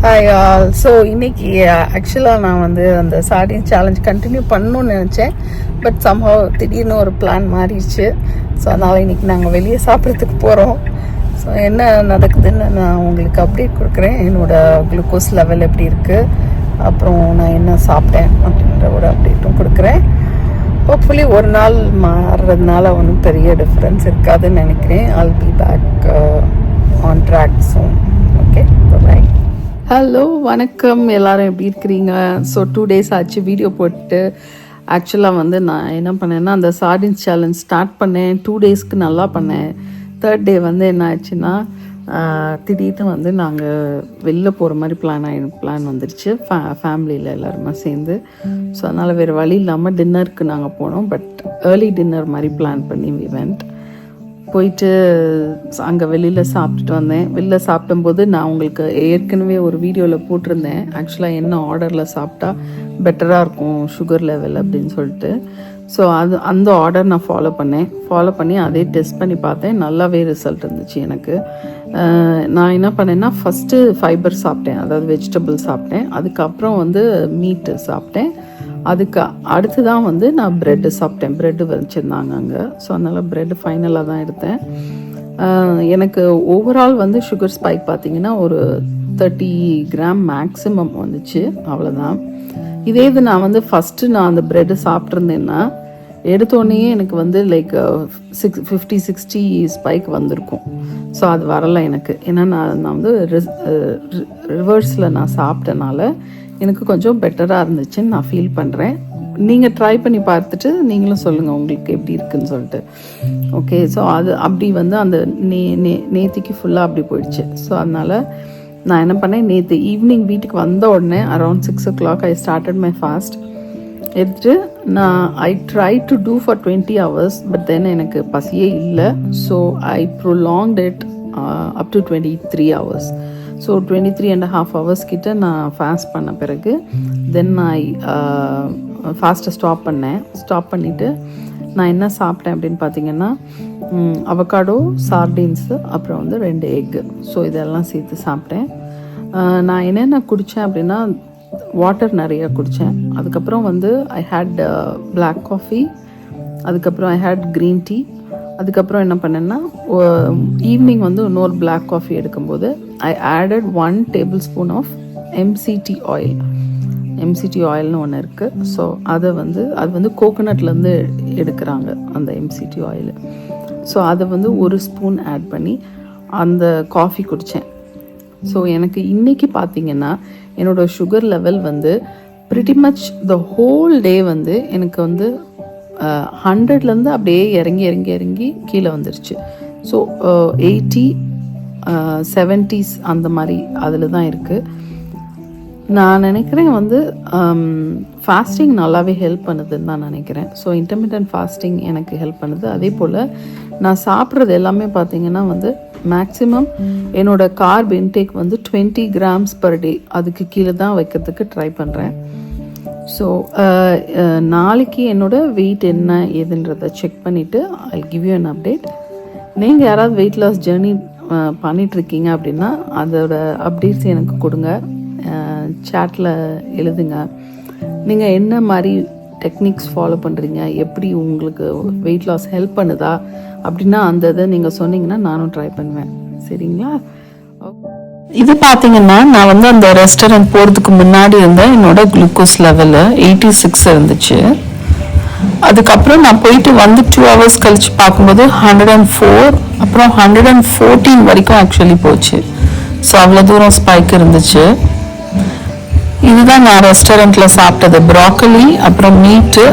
Hi all. So இன்னைக்கு ஆக்சுவலாக நான் வந்து அந்த சார்டின் சேலஞ்ச் கண்டினியூ பண்ணணும்னு நினச்சேன். பட் சம்ஹவ் திடீர்னு ஒரு பிளான் மாறிடுச்சு. ஸோ அதனால் இன்றைக்கி நாங்கள் வெளியே சாப்பிட்றதுக்கு போகிறோம். ஸோ என்ன நடக்குதுன்னு நான் உங்களுக்கு அப்டேட் கொடுக்குறேன். என்னோடய குளுக்கோஸ் லெவல் எப்படி இருக்குது, அப்புறம் நான் என்ன சாப்பிட்டேன் அப்படின்ற ஒரு அப்டேட்டும் கொடுக்குறேன். ஹோப்ஃபுல்லி ஒரு நாள் மாறுறதுனால ஒன்றும் பெரிய டிஃப்ரென்ஸ் இருக்காதுன்னு நினைக்கிறேன். I'll be back on track soon. Okay, bye. Hello, வணக்கம். எல்லோரும் எப்படி இருக்கிறீங்க? ஸோ 2 days ஆச்சு வீடியோ போட்டு. ஆக்சுவலாக வந்து நான் என்ன பண்ணேன்னா, அந்த சார்டின்ஸ் சேலஞ்ச் ஸ்டார்ட் பண்ணேன். 2 daysக்கு நல்லா பண்ணேன். 3rd day வந்து என்ன ஆச்சுன்னா, திடீர்னு வந்து நாங்கள் வெளில போகிற மாதிரி பிளான் வந்துருச்சு ஃபேமிலியில் எல்லாருமே சேர்ந்து. ஸோ அதனால் வேறு வழி இல்லாமல் டின்னருக்கு நாங்கள் போனோம். பட் ஏர்லி டின்னர் மாதிரி பிளான் பண்ணி we went. போயிட்டு அங்கே வெளியில் சாப்பிட்டுட்டு வந்தேன். வெளில சாப்பிடும்போது நான் உங்களுக்கு ஏற்கனவே ஒரு வீடியோவில் போட்டிருந்தேன், ஆக்சுவலாக என்ன ஆர்டரில் சாப்பிட்டா பெட்டராக இருக்கும் சுகர் லெவல் அப்படின்னு சொல்லிட்டு. ஸோ அந்த ஆர்டர் நான் ஃபாலோ பண்ணி அதே டெஸ்ட் பண்ணி பார்த்தேன். நல்லாவே ரிசல்ட் இருந்துச்சு எனக்கு. நான் என்ன பண்ணேன்னா, ஃபஸ்ட்டு ஃபைபர் சாப்பிட்டேன், அதாவது வெஜிடபிள் சாப்பிட்டேன். அதுக்கப்புறம் வந்து மீட்டு சாப்பிட்டேன். அதுக்கு அடுத்து தான் வந்து நான் ப்ரெட்டு சாப்பிட்டேன். ப்ரெட்டு வச்சுருந்தாங்க அங்கே. ஸோ அதனால் ப்ரெட்டு ஃபைனலாக தான் எடுத்தேன். எனக்கு ஓவரால் வந்து சுகர் ஸ்பைக் பார்த்திங்கன்னா ஒரு 30 கிராம் மேக்ஸிமம் வந்துச்சு, அவ்வளோதான். இதே இது நான் வந்து ஃபஸ்ட்டு நான் அந்த ப்ரெட்டு சாப்பிட்ருந்தேன்னா எடுத்தோடனே எனக்கு வந்து லைக் 50-60 ஸ்பைக் வந்திருக்கும். ஸோ அது வரலை எனக்கு. ஏன்னா நான் வந்து ரிவர்ஸில் நான் சாப்பிட்டனால எனக்கு கொஞ்சம் பெட்டராக இருந்துச்சுன்னு நான் ஃபீல் பண்ணுறேன். நீங்கள் ட்ரை பண்ணி பார்த்துட்டு நீங்களும் சொல்லுங்கள் உங்களுக்கு எப்படி இருக்குதுன்னு சொல்லிட்டு. ஓகே, ஸோ அது அப்படி வந்து அந்த நேற்றுக்கு ஃபுல்லாக அப்படி போயிடுச்சு. ஸோ அதனால் நான் என்ன பண்ணேன், நேற்று ஈவினிங் வீட்டுக்கு வந்த உடனே around 6 o'clock I started my fast. எடுத்துட்டு I try to do for 20 hours. But then எனக்கு பசியே இல்லை. So I prolonged it up to 23 hours. So 23.5 hours கிட்ட நான் ஃபாஸ்ட் பண்ண பிறகு தென் ஐ ஃபாஸ்ட்டை ஸ்டாப் பண்ணிவிட்டு நான் என்ன சாப்பிட்டேன் அப்படின்னு பார்த்தீங்கன்னா, அவகாடோ, சார்டின்ஸு, அப்புறம் வந்து 2 எக்கு. ஸோ இதெல்லாம் சேர்த்து சாப்பிட்டேன். நான் என்னென்ன குடித்தேன் அப்படின்னா, வாட்டர் நிறையா குடித்தேன். அதுக்கப்புறம் வந்து ஐ ஹேட் பிளாக் காஃபி, அதுக்கப்புறம் ஐ ஹேட் க்ரீன் டீ. அதுக்கப்புறம் என்ன பண்ணேன்னா, ஈவினிங் வந்து இன்னொரு பிளாக் காஃபி எடுக்கும்போது I added 1 tablespoon of MCT oil. MCT ஆயில்னு ஒன்று இருக்குது. ஸோ அது வந்து கோகோனட்லேருந்து எடுக்கிறாங்க அந்த MCT ஆயில். ஸோ அதை வந்து 1 ஸ்பூன் ஆட் பண்ணி அந்த காஃபி குடித்தேன். ஸோ எனக்கு இன்றைக்கி பார்த்திங்கன்னா என்னோடய சுகர் லெவல் வந்து pretty much the whole day வந்து எனக்கு வந்து 100லேருந்து அப்படியே இறங்கி கீழே வந்துருச்சு. ஸோ 80, 70s அந்த மாதிரி அதில் தான் இருக்குது. நான் நினைக்கிறேன் வந்து ஃபாஸ்டிங் நல்லாவே ஹெல்ப் பண்ணுதுன்னு தான் நினைக்கிறேன். ஸோ இன்டர்மிட்டன்ட் ஃபாஸ்டிங் எனக்கு ஹெல்ப் பண்ணுது. அதே போல் நான் சாப்பிட்றது எல்லாமே பார்த்திங்கன்னா வந்து மேக்ஸிமம் என்னோடய கார்ப் இன்டேக் வந்து 20 grams per day, அதுக்கு கீழே தான் வைக்கிறதுக்கு ட்ரை பண்ணுறேன். ஸோ நாளைக்கு என்னோடய வெயிட் என்ன ஏதுன்றதை செக் பண்ணிவிட்டு I give you an update. நீங்கள் யாராவது வெயிட் லாஸ் ஜேர்னி பண்ணிகிட்ருக்கீங்க அப்படின்னா அதோட அப்டேட்ஸ் எனக்கு கொடுங்க, சேட்டில் எழுதுங்க. நீங்கள் என்ன மாதிரி டெக்னிக்ஸ் ஃபாலோ பண்ணுறீங்க, எப்படி உங்களுக்கு வெயிட் லாஸ் ஹெல்ப் பண்ணுதா அப்படின்னா அந்த இதை நீங்கள் சொன்னீங்கன்னா நானும் ட்ரை பண்ணுவேன். சரிங்களா? இது பார்த்தீங்கன்னா நான் வந்து அந்த ரெஸ்டாரண்ட் போகிறதுக்கு முன்னாடி இருந்த என்னோட குளுக்கோஸ் லெவலு 86 இருந்துச்சு. அதுக்கப்புறம் நான் போயிட்டு வந்து 2 hours கழிச்சு பார்க்கும்போது 104, அப்புறம் 114 வரைக்கும் ஆக்சுவலி போச்சு. ஸோ அவ்வளோ தூரம் ஸ்பைக் இருந்துச்சு. இதுதான் நான் ரெஸ்டாரண்ட்டில் சாப்பிட்டது. ப்ராக்கலி, அப்புறம் மீட்டு,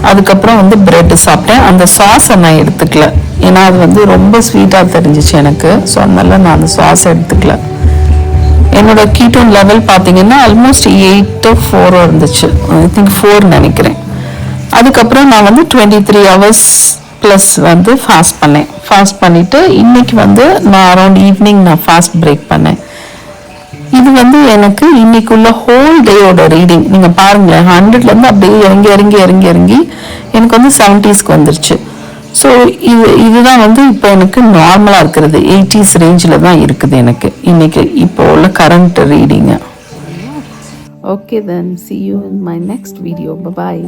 அதுக்கப்புறம் வந்து ப்ரெட்டு சாப்பிட்டேன். அந்த சாஸை நான் எடுத்துக்கல, ஏன்னா அது வந்து ரொம்ப ஸ்வீட்டாக தெரிஞ்சிச்சு எனக்கு. ஸோ அதனால நான் அந்த சாஸை எடுத்துக்கல. என்னோட கீட்டோன் லெவல் பார்த்தீங்கன்னா ஆல்மோஸ்ட் 8 or 4 இருந்துச்சு. ஐ திங்க் 4 நினைக்கிறேன். அதுக்கப்புறம் நான் வந்து 23 hours ப்ளஸ் வந்து ஃபாஸ்ட் பண்ணிவிட்டு இன்றைக்கி வந்து நான் அரௌண்ட் ஈவினிங் நான் ஃபாஸ்ட் பிரேக் பண்ணேன். இது வந்து எனக்கு இன்னைக்குள்ள ஹோல் டேயோட ரீடிங் நீங்கள் பாருங்களேன். 100லேருந்து அப்படியே இறங்கி எனக்கு வந்து 70ஸ்க்கு வந்துருச்சு. ஸோ இதுதான் வந்து இப்போ எனக்கு நார்மலாக இருக்கிறது. 80s ரேஞ்சில் தான் இருக்குது எனக்கு இன்னைக்கு இப்போ உள்ள current reading. Okay then, see you in my next video. Bye bye.